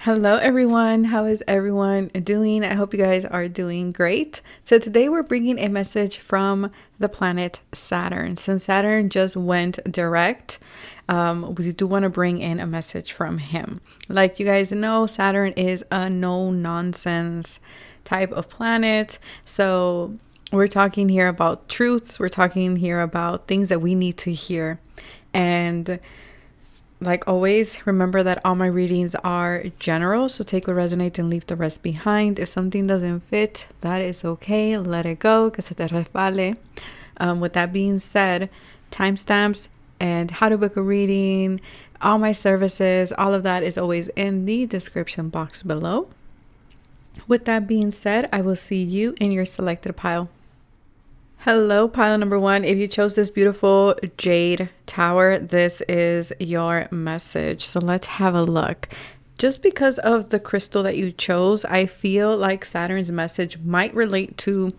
Hello, everyone. How is everyone doing? I hope you guys are doing great. So, today we're bringing a message from the planet Saturn. Since Saturn just went direct, we do want to bring in a message from him. Like you guys know, Saturn is a no nonsense type of planet. So, we're talking here about truths, we're talking here about things that we need to hear. And like always, remember that all my readings are general, so take what resonates and leave the rest behind. If something doesn't fit, that is okay. Let it go, que se te resbale. With that being said, timestamps and how to book a reading, all my services, all of that is always in the description box below. With that being said, I will see you in your selected pile. Hello, pile number one. If you chose this beautiful jade tower, this is your message. So let's have a look. Just because of the crystal that you chose, I feel like Saturn's message might relate to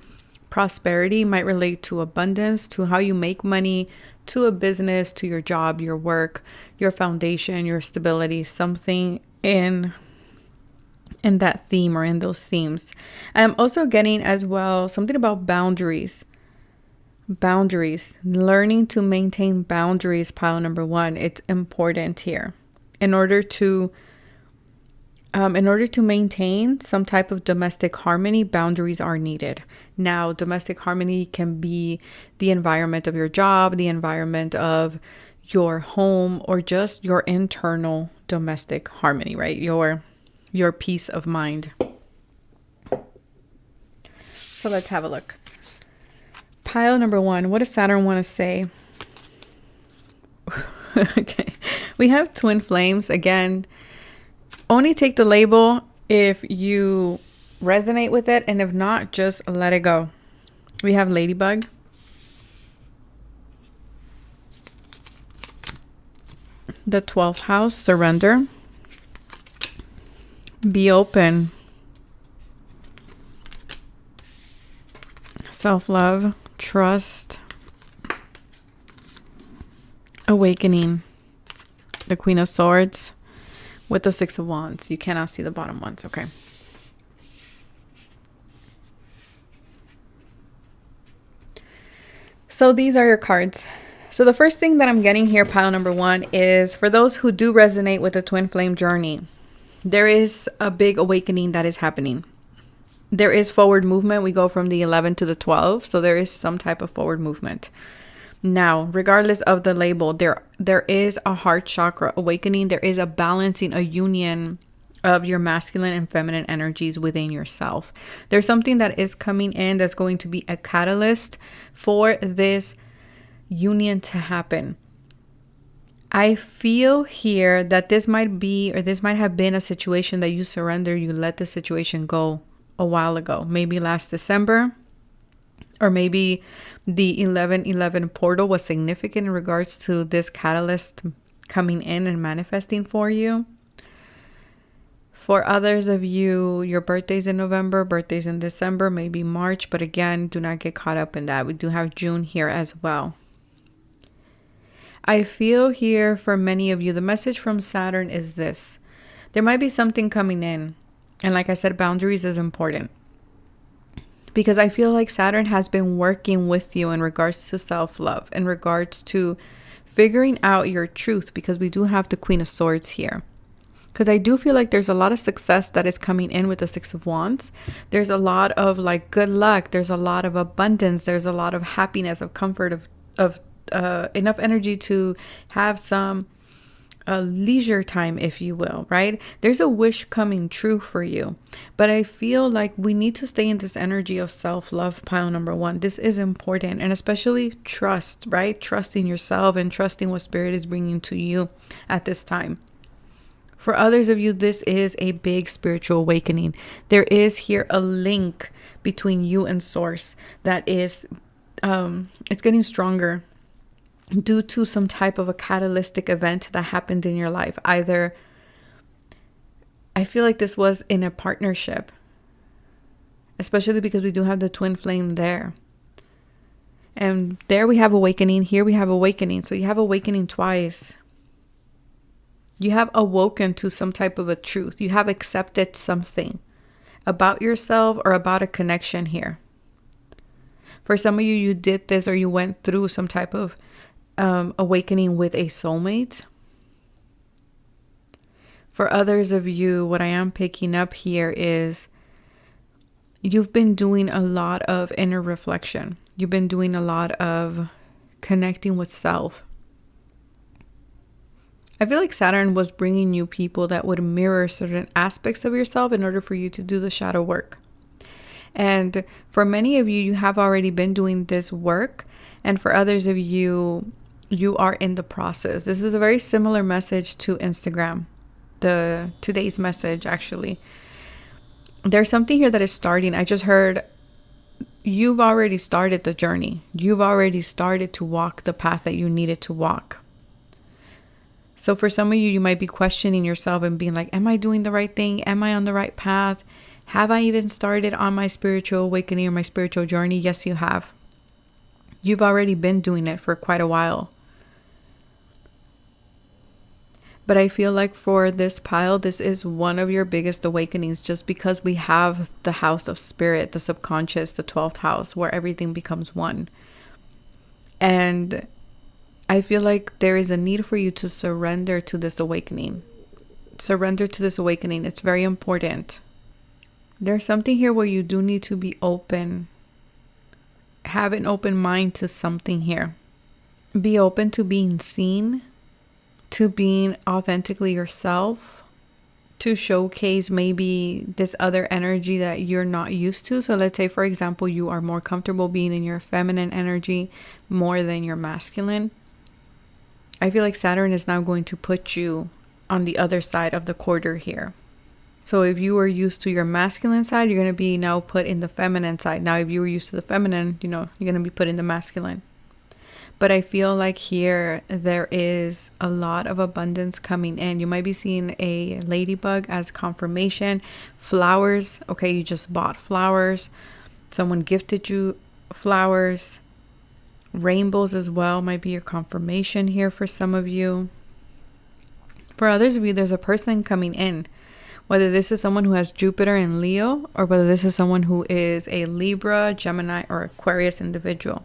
prosperity, might relate to abundance, to how you make money, to a business, to your job, your work, your foundation, your stability, something in that theme or in those themes. I'm also getting as well something about boundaries. Learning to maintain boundaries, pile number one. It's important here in order to maintain some type of domestic harmony. Boundaries are needed. Now, domestic harmony can be the environment of your job, the environment of your home, or just your internal domestic harmony, right? Your peace of mind. So let's have a look. Pile number one, what does Saturn want to say? Okay, we have twin flames. Again, only take the label if you resonate with it, and if not, just let it go. We have ladybug. The 12th house, surrender. Be open. Self-love. Trust, awakening, the Queen of Swords with the Six of Wands. You cannot see the bottom ones, okay? So these are your cards. So the first thing that I'm getting here, pile number one, is for those who do resonate with the twin flame journey, there is a big awakening that is happening. There is forward movement. We go from the 11 to the 12. So there is some type of forward movement. Now, regardless of the label, there is a heart chakra awakening. There is a balancing, a union of your masculine and feminine energies within yourself. There's something that is coming in that's going to be a catalyst for this union to happen. I feel here that this might be, or this might have been a situation that you surrender, you let the situation go a while ago, maybe last December, or maybe the 11/11 portal was significant in regards to this catalyst coming in and manifesting for you. For others of you, your birthday's in November, birthday's in December, maybe March, but again, do not get caught up in that. We do have June here as well. I feel here for many of you, the message from Saturn is this. There might be something coming in. And like I said, boundaries is important. Because I feel like Saturn has been working with you in regards to self-love, in regards to figuring out your truth, because we do have the Queen of Swords here. Because I do feel like there's a lot of success that is coming in with the Six of Wands. There's a lot of like good luck. There's a lot of abundance. There's a lot of happiness, of comfort, of enough energy to have some leisure time, if you will, right? There's a wish coming true for you. But I feel like we need to stay in this energy of self-love, pile number one. This is important. And especially trust, right? Trusting yourself and trusting what spirit is bringing to you at this time. For others of you, this is a big spiritual awakening. There is here a link between you and source that is, it's getting stronger due to some type of a catalytic event that happened in your life. Either, I feel like this was in a partnership, especially because we do have the twin flame there. And there we have awakening. Here we have awakening. So you have awakening twice. You have awoken to some type of a truth. You have accepted something about yourself or about a connection here. For some of you, you did this or you went through some type of awakening with a soulmate. For others of you, what I am picking up here is you've been doing a lot of inner reflection. You've been doing a lot of connecting with self. I feel like Saturn was bringing you people that would mirror certain aspects of yourself in order for you to do the shadow work. And for many of you, you have already been doing this work. And for others of you, you are in the process. This is a very similar message to Instagram. Today's message, actually. There's something here that is starting. I just heard you've already started the journey. You've already started to walk the path that you needed to walk. So for some of you, you might be questioning yourself and being like, am I doing the right thing? Am I on the right path? Have I even started on my spiritual awakening or my spiritual journey? Yes, you have. You've already been doing it for quite a while. But I feel like for this pile, this is one of your biggest awakenings just because we have the house of spirit, the subconscious, the 12th house, where everything becomes one. And I feel like there is a need for you to surrender to this awakening. Surrender to this awakening. It's very important. There's something here where you do need to be open. Have an open mind to something here. Be open to being seen, to being authentically yourself, to showcase maybe this other energy that you're not used to. So let's say, for example, you are more comfortable being in your feminine energy more than your masculine. I feel like Saturn is now going to put you on the other side of the quarter here. So if you were used to your masculine side, you're going to be now put in the feminine side. Now, if you were used to the feminine, you're going to be put in the masculine. But I feel like here there is a lot of abundance coming in. You might be seeing a ladybug as confirmation. Flowers. Okay, you just bought flowers. Someone gifted you flowers. Rainbows as well might be your confirmation here for some of you. For others of you, there's a person coming in. Whether this is someone who has Jupiter in Leo or whether this is someone who is a Libra, Gemini, or Aquarius individual.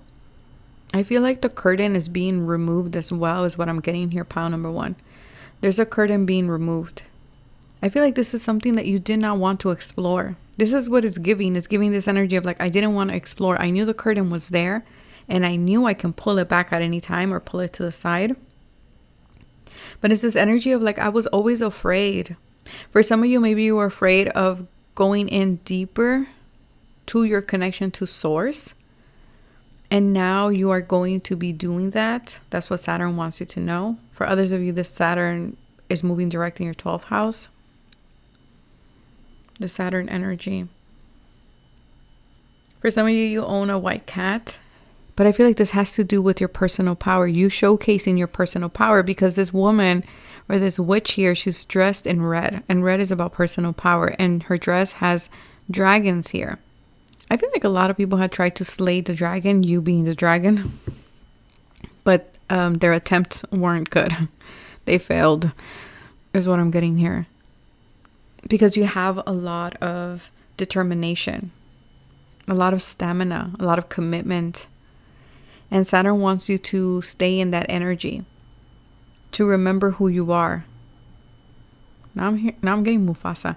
I feel like the curtain is being removed as well is what I'm getting here, pile number 1. There's a curtain being removed. I feel like this is something that you did not want to explore. This is what it's giving. It's giving this energy of like, I didn't want to explore. I knew the curtain was there. And I knew I can pull it back at any time or pull it to the side. But it's this energy of like, I was always afraid. For some of you, maybe you were afraid of going in deeper to your connection to source. And now you are going to be doing that. That's what Saturn wants you to know. For others of you, this Saturn is moving direct in your 12th house. The Saturn energy. For some of you, you own a white cat. But I feel like this has to do with your personal power. You showcasing your personal power because this woman or this witch here, she's dressed in red. And red is about personal power. And her dress has dragons here. I feel like a lot of people had tried to slay the dragon, you being the dragon. But their attempts weren't good. They failed, is what I'm getting here. Because you have a lot of determination, a lot of stamina, a lot of commitment. And Saturn wants you to stay in that energy, to remember who you are. Now I'm getting Mufasa.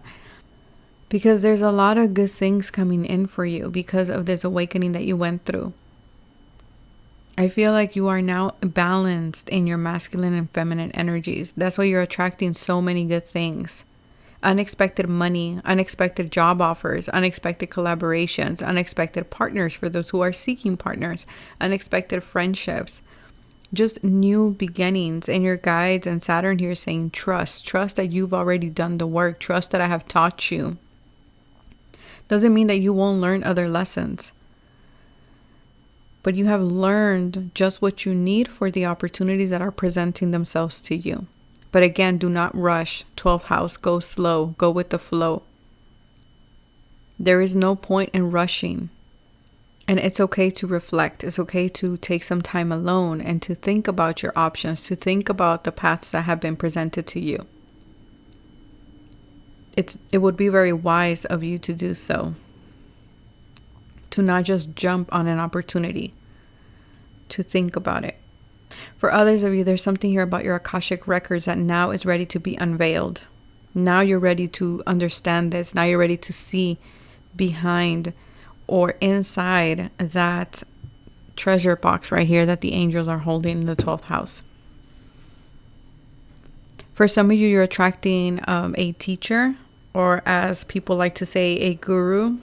Because there's a lot of good things coming in for you because of this awakening that you went through. I feel like you are now balanced in your masculine and feminine energies. That's why you're attracting so many good things. Unexpected money, unexpected job offers, unexpected collaborations, unexpected partners for those who are seeking partners, unexpected friendships, just new beginnings. And your guides and Saturn here saying trust that you've already done the work, trust that I have taught you. Doesn't mean that you won't learn other lessons, but you have learned just what you need for the opportunities that are presenting themselves to you. But again, do not rush. 12th house, go slow, go with the flow. There is no point in rushing. And it's okay to reflect. It's okay to take some time alone and to think about your options, to think about the paths that have been presented to you. It would be very wise of you to do so. To not just jump on an opportunity. To think about it. For others of you, there's something here about your Akashic records that now is ready to be unveiled. Now you're ready to understand this. Now you're ready to see behind or inside that treasure box right here that the angels are holding in the 12th house. For some of you, you're attracting a teacher, or as people like to say, a guru,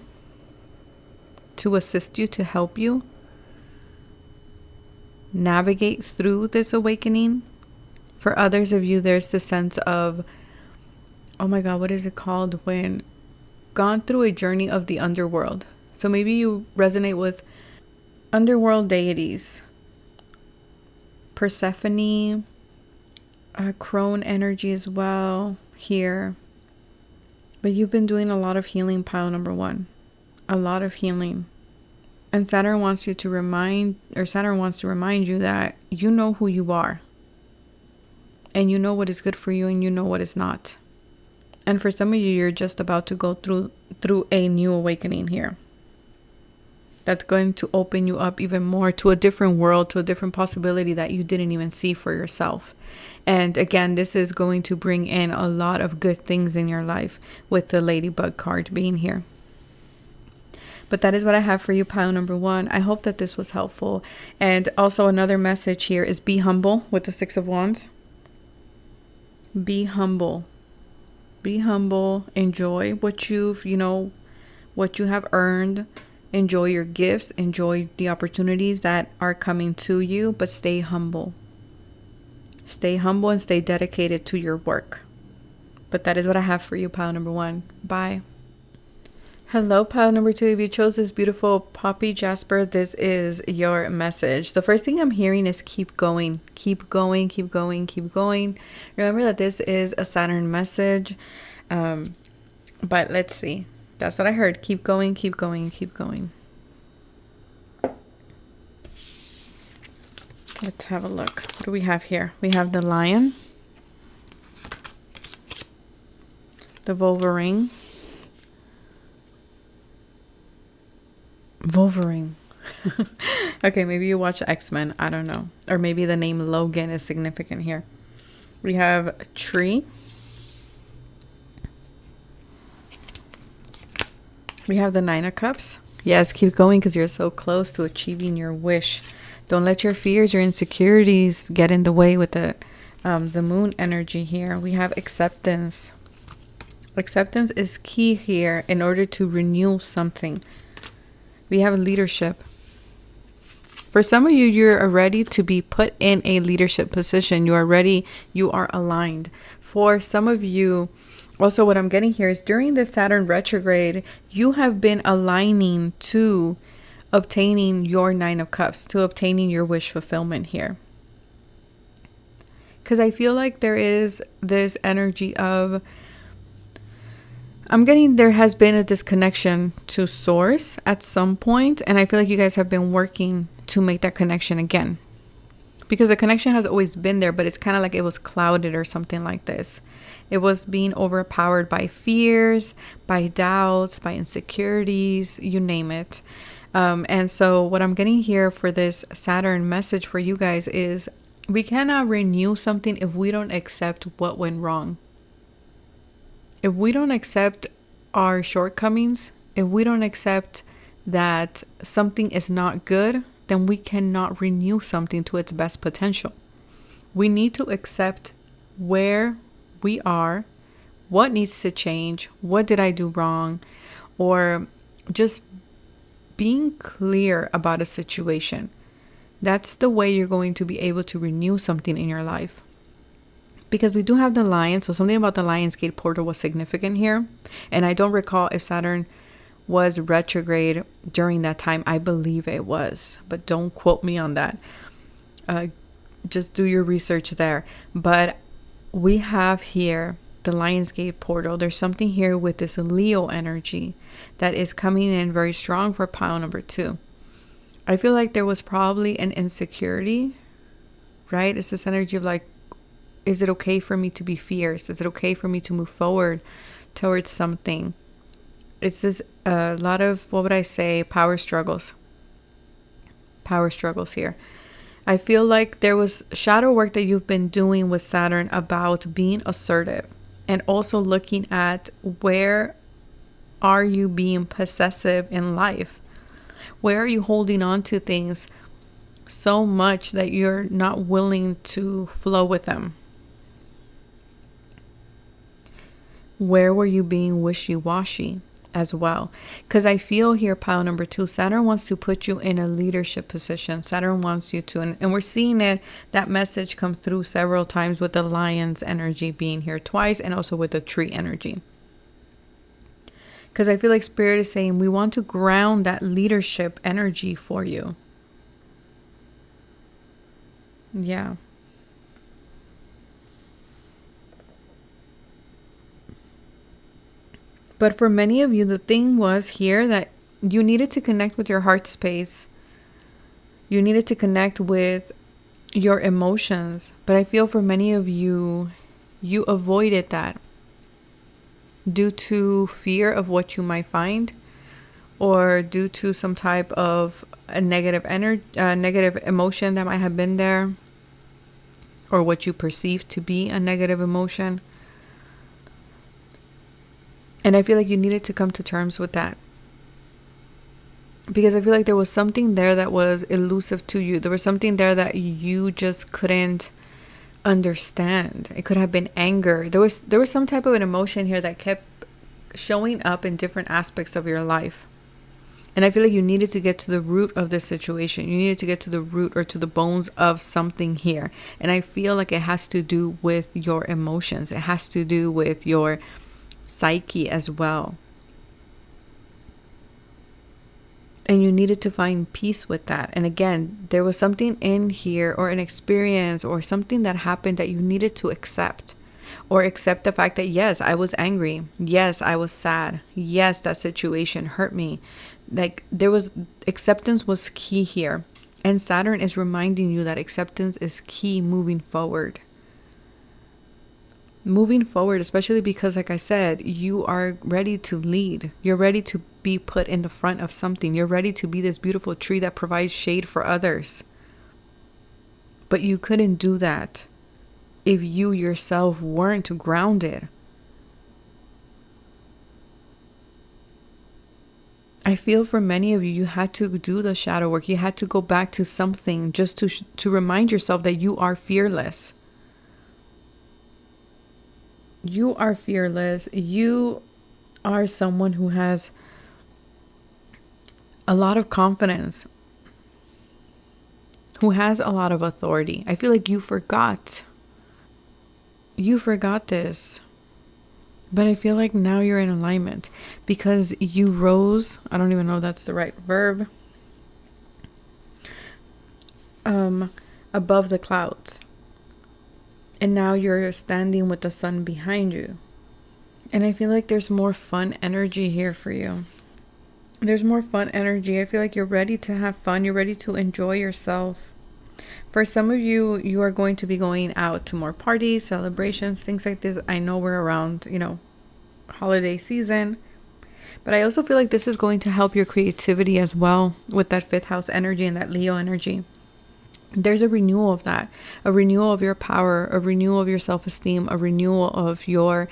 to assist you, to help you navigate through this awakening. For others of you, there's the sense of, oh my God, what is it called? When gone through a journey of the underworld. So maybe you resonate with underworld deities, Persephone, crone energy as well here. But you've been doing a lot of healing, pile number 1. A lot of healing. And Saturn wants to remind you that you know who you are. And you know what is good for you, and you know what is not. And for some of you, you're just about to go through a new awakening here. That's going to open you up even more to a different world, to a different possibility that you didn't even see for yourself. And again, this is going to bring in a lot of good things in your life with the Ladybug card being here. But that is what I have for you, pile number 1. I hope that this was helpful. And also another message here is be humble with the 6 of Wands. Be humble. Be humble. Enjoy what what you have earned. Enjoy your gifts. Enjoy the opportunities that are coming to you, but stay humble. Stay humble and stay dedicated to your work. But that is what I have for you, pile number 1. Bye. Hello, pile number 2. If you chose this beautiful poppy jasper, this is your message. The first thing I'm hearing is keep going. Keep going, keep going, keep going. Remember that this is a Saturn message. But let's see. That's what I heard. Keep going, keep going, keep going. Let's have a look. What do we have here? We have the Lion, the Wolverine. Okay, maybe you watch X-Men. I don't know. Or maybe the name Logan is significant here. We have Tree. We have the 9 of Cups. Yes, keep going because you're so close to achieving your wish. Don't let your fears, your insecurities get in the way with the Moon energy here. We have Acceptance. Acceptance is key here in order to renew something. We have Leadership. For some of you, you're ready to be put in a leadership position. You are ready. You are aligned. For some of you, also what I'm getting here is during the Saturn retrograde, you have been aligning to obtaining your 9 of Cups, to obtaining your wish fulfillment here. Because I feel like there is this energy of, I'm getting there has been a disconnection to source at some point, and I feel like you guys have been working to make that connection again. Because the connection has always been there, but it's kind of like it was clouded or something like this. It was being overpowered by fears, by doubts, by insecurities, you name it. And so what I'm getting here for this Saturn message for you guys is we cannot renew something if we don't accept what went wrong. If we don't accept our shortcomings, if we don't accept that something is not good, then we cannot renew something to its best potential. We need to accept where we are, what needs to change, what did I do wrong, or just being clear about a situation. That's the way you're going to be able to renew something in your life. Because we do have the Lion, so something about the Lionsgate portal was significant here. And I don't recall if Saturn was retrograde during that time. I believe it was, but don't quote me on that. Just do your research there. But we have here the Lionsgate portal. There's something here with this Leo energy that is coming in very strong for pile number 2. I feel like there was probably an insecurity, right? It's this energy of like, is it okay for me to be fierce? Is it okay for me to move forward towards something? It's this a lot of, what would I say, power struggles. Power struggles here. I feel like there was shadow work that you've been doing with Saturn about being assertive, and also looking at where are you being possessive in life? Where are you holding on to things so much that you're not willing to flow with them? Where were you being wishy-washy as well? Because I feel here, pile number 2, Saturn wants to put you in a leadership position. Saturn wants you to, and we're seeing it, that message come through several times with the lion's energy being here twice, and also with the tree energy. Because I feel like Spirit is saying we want to ground that leadership energy for you. Yeah. But for many of you, the thing was here that you needed to connect with your heart space. You needed to connect with your emotions. But I feel for many of you, you avoided that due to fear of what you might find, or due to some type of a negative negative emotion that might have been there, or what you perceive to be a negative emotion. And I feel like you needed to come to terms with that, because I feel like there was something there that was elusive to you. There was something there that you just couldn't understand. It could have been anger. There was some type of an emotion here that kept showing up in different aspects of your life. And I feel like you needed to get to the root of this situation. You needed to get to the root, or to the bones of something here. And I feel like it has to do with your emotions. It has to do with your psyche as well. And you needed to find peace with that. And again, there was something in here, or an experience, or something that happened that you needed to accept. Or accept the fact that, yes, I was angry. Yes, I was sad. Yes, that situation hurt me. Like, there was, acceptance was key here. And Saturn is reminding you that acceptance is key moving forward. Moving forward, especially because, like I said, you are ready to lead. You're ready to be put in the front of something. You're ready to be this beautiful tree that provides shade for others. But you couldn't do that if you yourself weren't grounded. I feel for many of you, you had to do the shadow work. You had to go back to something just to remind yourself that you are fearless. You are fearless. You are someone who has a lot of confidence, who has a lot of authority. I feel like you forgot. You forgot this. But I feel like now you're in alignment, because you rose. I don't even know if that's the right verb. Above the clouds. And now you're standing with the sun behind you. And I feel like there's more fun energy here for you. There's more fun energy. I feel like you're ready to have fun. You're ready to enjoy yourself. For some of you, you are going to be going out to more parties, celebrations, things like this. I know we're around, holiday season. But I also feel like this is going to help your creativity as well, with that 5th house energy and that Leo energy. There's a renewal of that, a renewal of your power, a renewal of your self-esteem, a renewal of your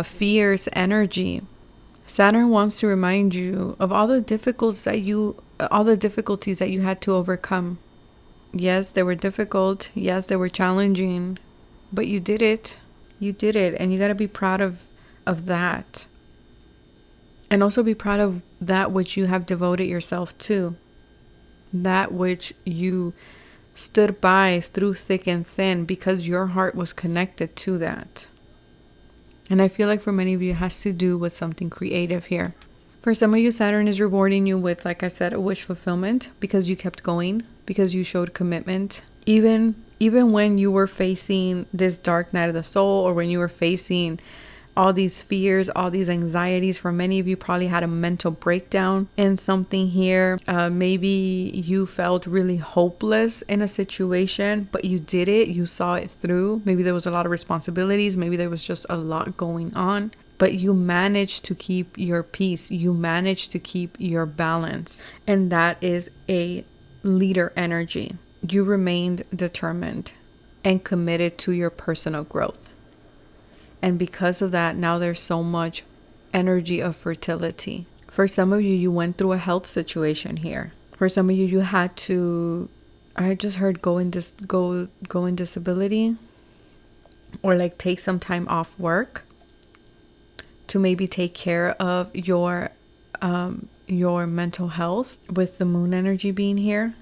fierce energy. Saturn wants to remind you of all the difficulties that you had to overcome. Yes, they were difficult. Yes, they were challenging, but you did it. You did it, and you got to be proud of that. And also be proud of that which you have devoted yourself to. That which you stood by through thick and thin, because your heart was connected to that. And I feel like for many of you, it has to do with something creative here. For some of you, Saturn is rewarding you with, like I said, a wish fulfillment, because you kept going, because you showed commitment. Even when you were facing this dark night of the soul, or when you were facing all these fears, all these anxieties. For many of you, probably had a mental breakdown in something here. Maybe you felt really hopeless in a situation, but you did it. You saw it through. Maybe there was a lot of responsibilities. Maybe there was just a lot going on. But you managed to keep your peace. You managed to keep your balance. And that is a leader energy. You remained determined and committed to your personal growth. And because of that, now there's so much energy of fertility. For some of you, you went through a health situation here. For some of you, you had to, I just heard go in disability, or like take some time off work to maybe take care of your mental health, with the moon energy being here.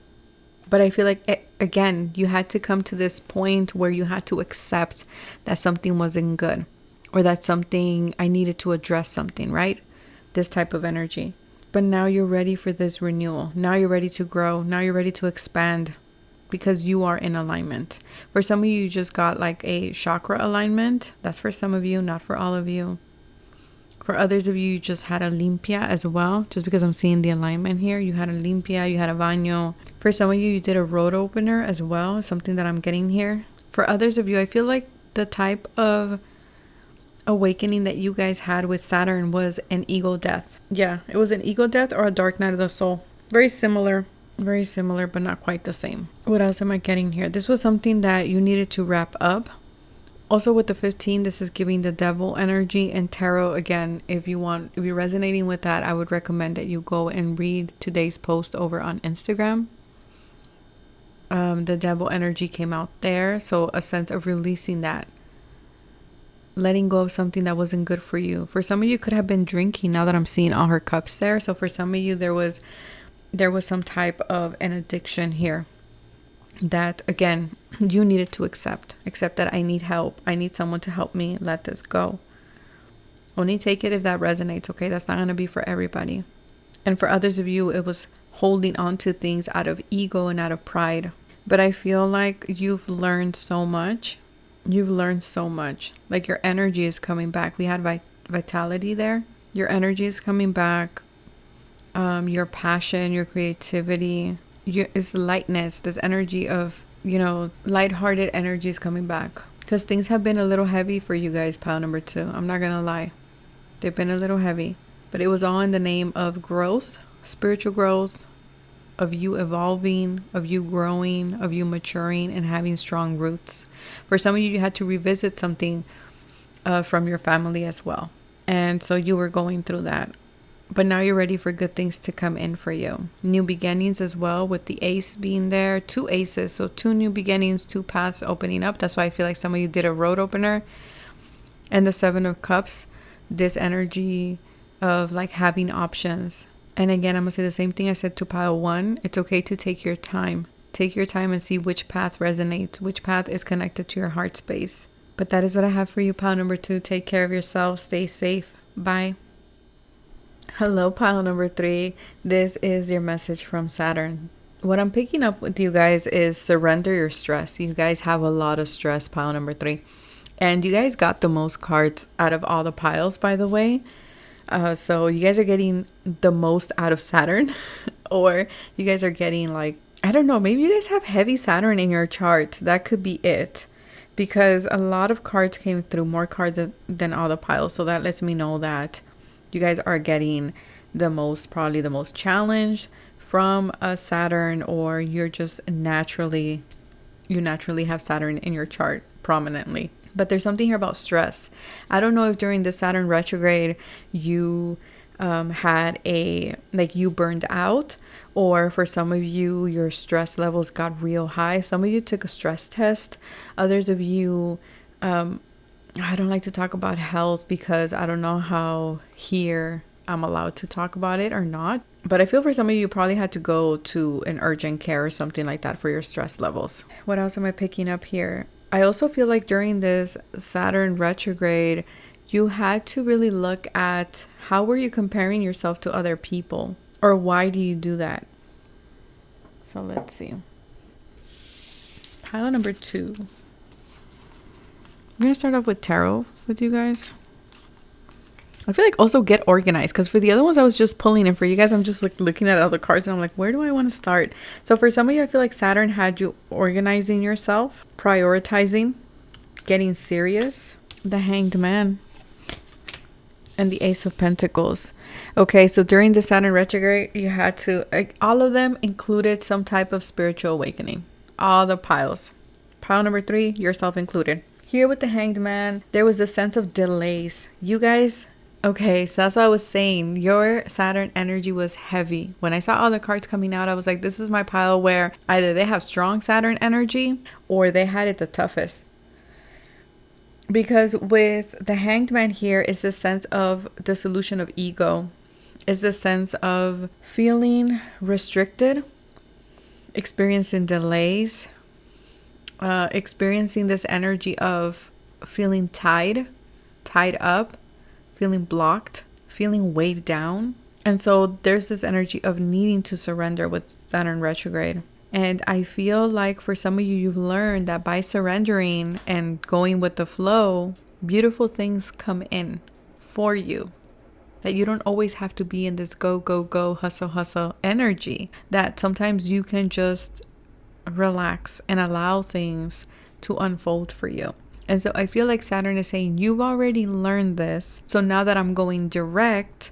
But I feel like, again, you had to come to this point where you had to accept that something wasn't good, or that something, I needed to address something, right? This type of energy. But now you're ready for this renewal. Now you're ready to grow. Now you're ready to expand, because you are in alignment. For some of you, you just got like a chakra alignment. That's for some of you, not for all of you. For others of you, you just had a limpia as well. Just because I'm seeing the alignment here. You had a limpia, you had a baño. For some of you, you did a road opener as well. Something that I'm getting here. For others of you, I feel like the type of awakening that you guys had with Saturn was an ego death. Yeah, it was an ego death or a dark night of the soul. Very similar, but not quite the same. What else am I getting here? This was something that you needed to wrap up. Also with the 15, this is giving the devil energy and tarot. Again, if you're resonating with that, I would recommend that you go and read today's post over on Instagram. The devil energy came out there. So a sense of releasing that. Letting go of something that wasn't good for you. For some of you, could have been drinking, now that I'm seeing all her cups there. So for some of you, there was some type of an addiction here. That, again, you needed to accept that I need help. I need someone to help me let this go. Only take it if that resonates, okay? That's not going to be for everybody. And for others of you, it was holding on to things out of ego and out of pride. But I feel like you've learned so much. Like your energy is coming back. We had vitality there. Your energy is coming back. Your passion, your creativity, is lightness. This energy of, lighthearted energy is coming back. Because things have been a little heavy for you guys, pile number 2. I'm not going to lie. They've been a little heavy. But it was all in the name of growth, spiritual growth, of you evolving, of you growing, of you maturing and having strong roots. For some of you, you had to revisit something from your family as well. And so you were going through that. But now you're ready for good things to come in for you. New beginnings as well, with the ace being there. 2 aces. So 2 new beginnings, 2 paths opening up. That's why I feel like some of you did a road opener. And the 7 of cups. This energy of like having options. And again, I'm going to say the same thing I said to pile 1. It's okay to take your time. Take your time and see which path resonates. Which path is connected to your heart space. But that is what I have for you, pile number 2. Take care of yourself. Stay safe. Bye. Hello, pile number 3. This is your message from Saturn. What I'm picking up with you guys is surrender your stress. You guys have a lot of stress, pile number 3. And you guys got the most cards out of all the piles, by the way. So you guys are getting the most out of Saturn. Or you guys are getting like, I don't know, maybe you guys have heavy Saturn in your chart. That could be it. Because a lot of cards came through, more cards than all the piles. So that lets me know that you guys are getting probably the most challenged from a Saturn, or you're just naturally have Saturn in your chart prominently. But there's something here about stress. I don't know if during the Saturn retrograde you had you burned out, or for some of you, your stress levels got real high. Some of you took a stress test. Others of you, I don't like to talk about health because I don't know how here I'm allowed to talk about it or not. But I feel for some of you probably had to go to an urgent care or something like that for your stress levels. What else am I picking up here? I also feel like during this Saturn retrograde, you had to really look at how were you comparing yourself to other people, or why do you do that? So let's see. Pile number 2. I'm going to start off with tarot with you guys. I feel like also get organized, because for the other ones I was just pulling, and for you guys I'm just like looking at other cards and I'm like, where do I want to start? So for some of you, I feel like Saturn had you organizing yourself, prioritizing, getting serious. The Hanged Man and the Ace of Pentacles. Okay, so during the Saturn retrograde, you had to, like, all of them included some type of spiritual awakening. All the piles. Pile number 3, yourself included. Here with the Hanged Man, there was a sense of delays. You guys, okay, so that's what I was saying. Your Saturn energy was heavy. When I saw all the cards coming out, I was like, this is my pile where either they have strong Saturn energy or they had it the toughest. Because with the Hanged Man here is this sense of dissolution of ego. Is this sense of feeling restricted, experiencing delays, experiencing this energy of feeling tied up, feeling blocked, feeling weighed down. And so there's this energy of needing to surrender with Saturn retrograde. And I feel like for some of you, you've learned that by surrendering and going with the flow, beautiful things come in for you. That you don't always have to be in this go, go, go, hustle, hustle energy. That sometimes you can just relax and allow things to unfold for you. And so I feel like Saturn is saying, you've already learned this. So now that I'm going direct,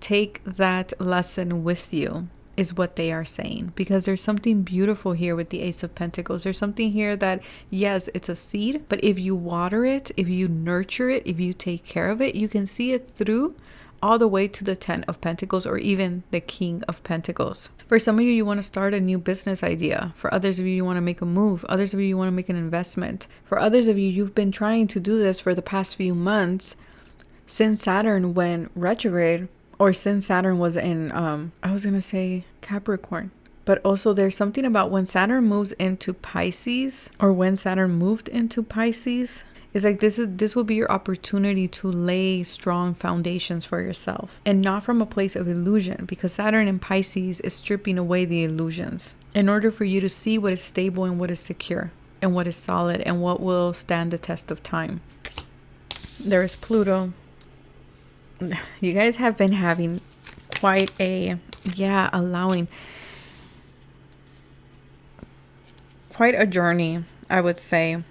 take that lesson with you, is what they are saying. Because there's something beautiful here with the Ace of Pentacles. There's something here that, yes, it's a seed, but if you water it, if you nurture it, if you take care of it, you can see it through all the way to the 10 of Pentacles or even the King of Pentacles. For some of you, you want to start a new business idea. For others of you, you want to make a move. Others of you, you want to make an investment. For others of you, you've been trying to do this for the past few months since Saturn went retrograde, or since Saturn was in, I was going to say Capricorn. But also there's something about when Saturn moves into Pisces, or when Saturn moved into Pisces, it's like this will be your opportunity to lay strong foundations for yourself, and not from a place of illusion, because Saturn in Pisces is stripping away the illusions in order for you to see what is stable and what is secure and what is solid and what will stand the test of time. There is Pluto. You guys have been having quite a, allowing quite a journey, I would say.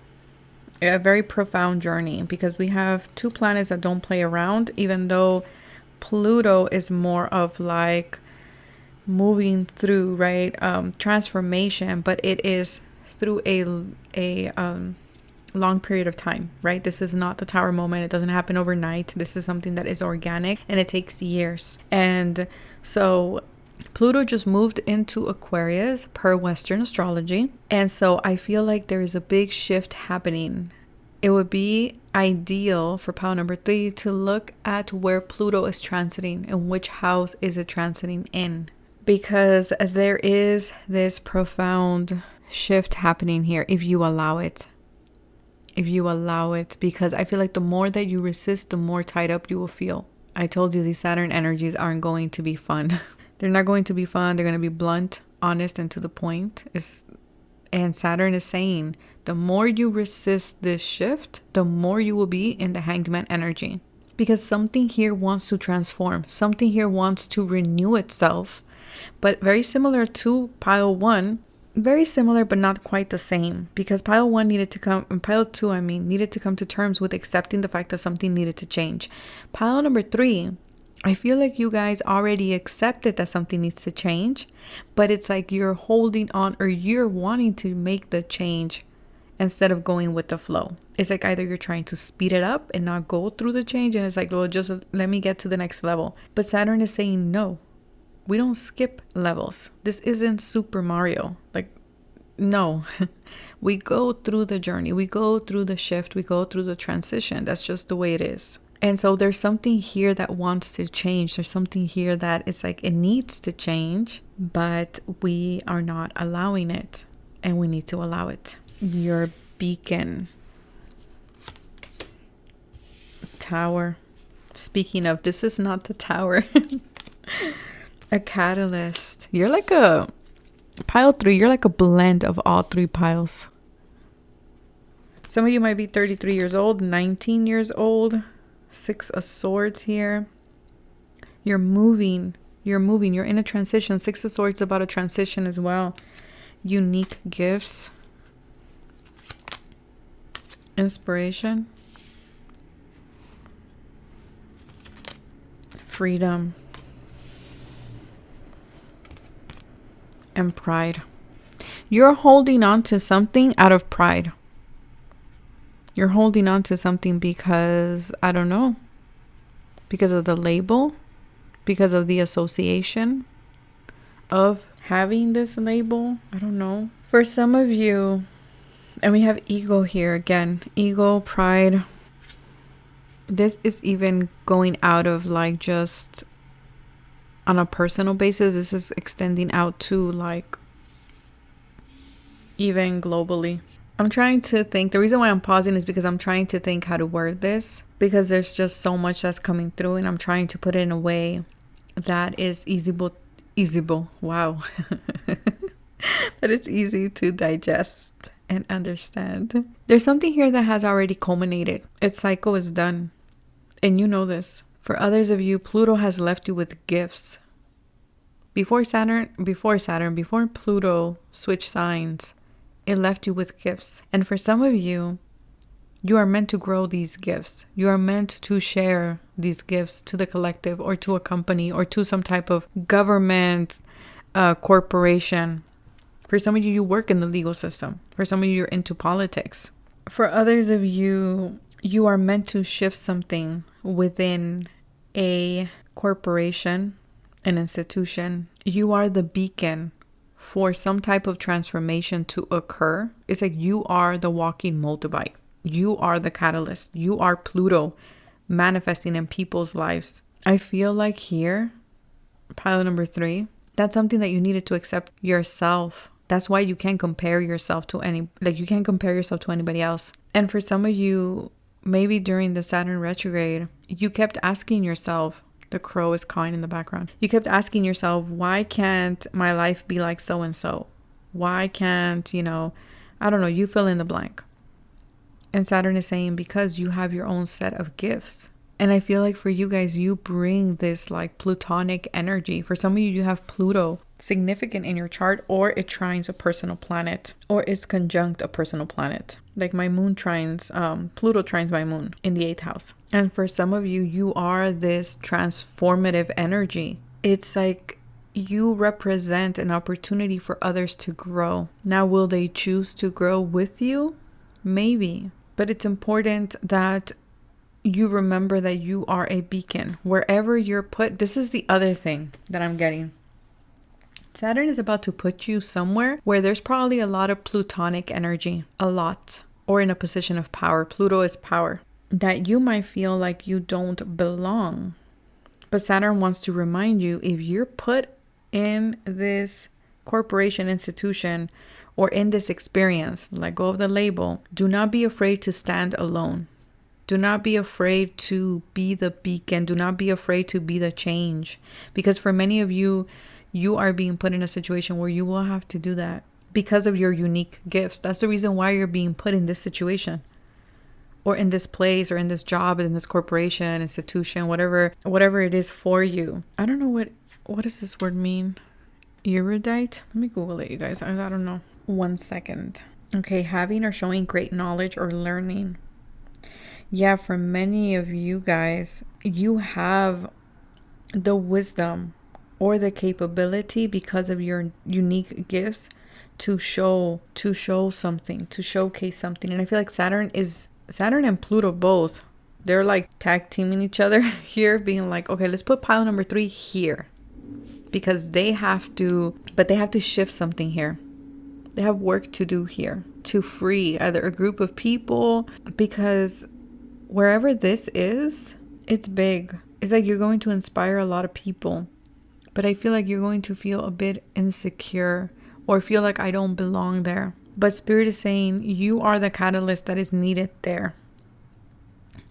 A very profound journey, because we have two planets that don't play around, even though Pluto is more of like moving through, right, transformation, but it is through a long period of time, right? This is not the tower moment. It doesn't happen overnight. This is something that is organic and it takes years. And so Pluto just moved into Aquarius per Western astrology. And so I feel like there is a big shift happening. It would be ideal for pile number 3 to look at where Pluto is transiting and which house is it transiting in. Because there is this profound shift happening here if you allow it. If you allow it, because I feel like the more that you resist, the more tied up you will feel. I told you these Saturn energies aren't going to be fun. They're not going to be fun. They're going to be blunt, honest, and to the point. And Saturn is saying, the more you resist this shift, the more you will be in the Hanged Man energy. Because something here wants to transform. Something here wants to renew itself. But very similar to pile 1, very similar, but not quite the same, because pile 1 needed to come, and pile 2, needed to come to terms with accepting the fact that something needed to change. Pile number 3, I feel like you guys already accepted that something needs to change, but it's like you're holding on, or you're wanting to make the change instead of going with the flow. It's like either you're trying to speed it up and not go through the change, and it's like, well, just let me get to the next level. But Saturn is saying, no. We don't skip levels. This isn't Super Mario. Like, no. We go through the journey. We go through the shift. We go through the transition. That's just the way it is. And so there's something here that wants to change. There's something here that it's like it needs to change, but we are not allowing it. And we need to allow it. Your beacon. Tower. Speaking of, this is not the tower. A catalyst. You're like a pile 3. You're like a blend of all 3 piles. Some of you might be 33 years old, 19 years old, Six of Swords here. You're moving. You're in a transition. Six of Swords is about a transition as well. Unique gifts. Inspiration. Freedom. And pride. You're holding on to something out of pride. You're holding on to something because, I don't know, because of the label, because of the association of having this label. I don't know. For some of you, and we have ego here again, ego, pride. This is even going out of like just on a personal basis. This is extending out to like even globally. I'm trying to think. The reason why I'm pausing is because I'm trying to think how to word this, because there's just so much that's coming through, and I'm trying to put it in a way that is easyable. Wow. That it's easy to digest and understand. There's something here that has already culminated. Its cycle is done. And you know this. For others of you, Pluto has left you with gifts. Before Pluto switched signs, it left you with gifts. And for some of you, you are meant to grow these gifts. You are meant to share these gifts to the collective, or to a company, or to some type of government, corporation. For some of you, you work in the legal system. For some of you, you're into politics. For others of you, you are meant to shift something within a corporation, an institution. You are the beacon for some type of transformation to occur. It's like you are the walking moldavite. You are the catalyst. You are Pluto manifesting in people's lives. I feel like here, pile number 3, that's something that you needed to accept yourself. That's why you can't compare yourself to you can't compare yourself to anybody else. And for some of you, maybe during the Saturn retrograde, you kept asking yourself, the crow is cawing in the background. You kept asking yourself, why can't my life be like so-and-so? Why can't, I don't know, you fill in the blank. And Saturn is saying, because you have your own set of gifts. And I feel like for you guys, you bring this like Plutonic energy. For some of you, you have Pluto significant in your chart, or it trines a personal planet, or it's conjunct a personal planet. Like my moon trines, Pluto trines my moon in the 8th house. And for some of you, you are this transformative energy. It's like you represent an opportunity for others to grow. Now, will they choose to grow with you? Maybe. But it's important that you remember that you are a beacon. Wherever you're put, this is the other thing that I'm getting. Saturn is about to put you somewhere where there's probably a lot of Plutonic energy. A lot. Or in a position of power. Pluto is power. That you might feel like you don't belong. But Saturn wants to remind you, if you're put in this corporation, institution, or in this experience, let go of the label. Do not be afraid to stand alone. Do not be afraid to be the beacon. Do not be afraid to be the change. Because for many of you, you are being put in a situation where you will have to do that because of your unique gifts. That's the reason why you're being put in this situation, or in this place, or in this job, in this corporation, institution, whatever it is for you. I don't know what does this word mean? Erudite? Let me Google it, you guys. I don't know. 1 second. Okay, having or showing great knowledge or learning. Yeah, for many of you guys, you have the wisdom or the capability, because of your unique gifts, to show something, to showcase something. And I feel like Saturn and Pluto both, they're like tag teaming each other here, being like, okay, let's put pile number 3 here, because they have to shift something here. They have work to do here to free either a group of people, because wherever this is, it's big. It's like you're going to inspire a lot of people, but I feel like you're going to feel a bit insecure, or feel like I don't belong there. But Spirit is saying you are the catalyst that is needed there.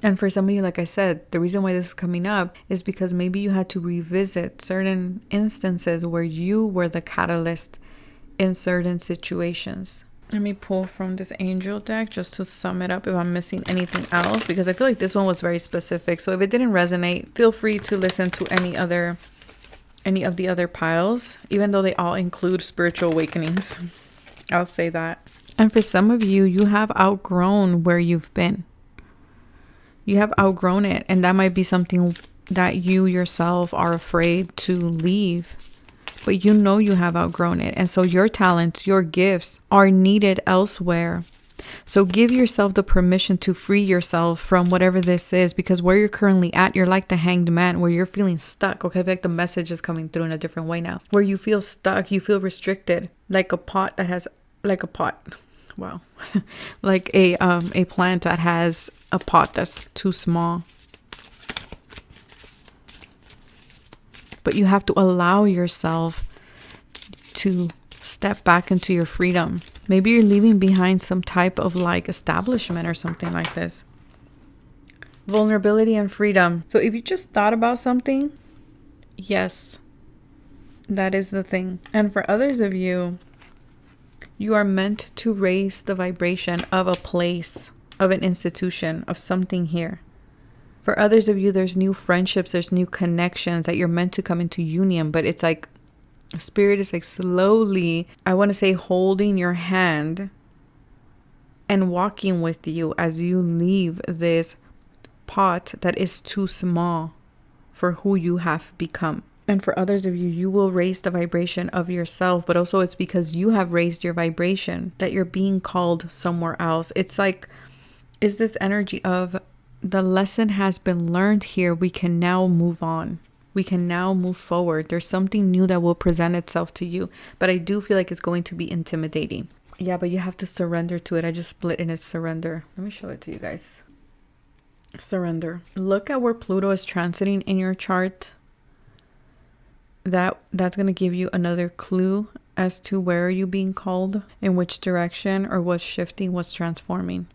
And for some of you, like I said, the reason why this is coming up is because maybe you had to revisit certain instances where you were the catalyst in certain situations. Let me pull from this angel deck just to sum it up if I'm missing anything else, because I feel like this one was very specific. So if it didn't resonate, feel free to listen to any of the other piles, even though they all include spiritual awakenings. I'll say that. And for some of you, you have outgrown where you've been. You have outgrown it, and that might be something that you yourself are afraid to leave. But you know you have outgrown it. And so your talents, your gifts are needed elsewhere. So give yourself the permission to free yourself from whatever this is, because where you're currently at, you're like the hanged man, where you're feeling stuck. Okay, I feel like the message is coming through in a different way now. Where you feel stuck, you feel restricted, like a pot that has, like a pot. Wow. Like a plant that has a pot that's too small. But you have to allow yourself to step back into your freedom. Maybe you're leaving behind some type of like establishment or something like this. Vulnerability and freedom. So if you just thought about something, yes, that is the thing. And for others of you, you are meant to raise the vibration of a place, of an institution, of something here. For others of you, there's new friendships, there's new connections that you're meant to come into union, but it's like Spirit is like slowly, I want to say, holding your hand and walking with you as you leave this pot that is too small for who you have become. And for others of you, you will raise the vibration of yourself, but also it's because you have raised your vibration that you're being called somewhere else. It's like, is this energy of the lesson has been learned here. We can now move on. We can now move forward. There's something new that will present itself to you. But I do feel like it's going to be intimidating. Yeah, but you have to surrender to it. I just split in its surrender. Let me show it to you guys. Surrender. Look at where Pluto is transiting in your chart. That's going to give you another clue as to where are you being called, in which direction, or what's shifting, what's transforming.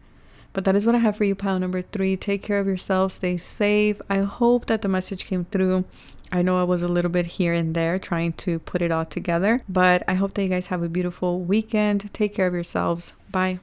But that is what I have for you, pile number 3. Take care of yourself. Stay safe. I hope that the message came through. I know I was a little bit here and there trying to put it all together, but I hope that you guys have a beautiful weekend. Take care of yourselves. Bye.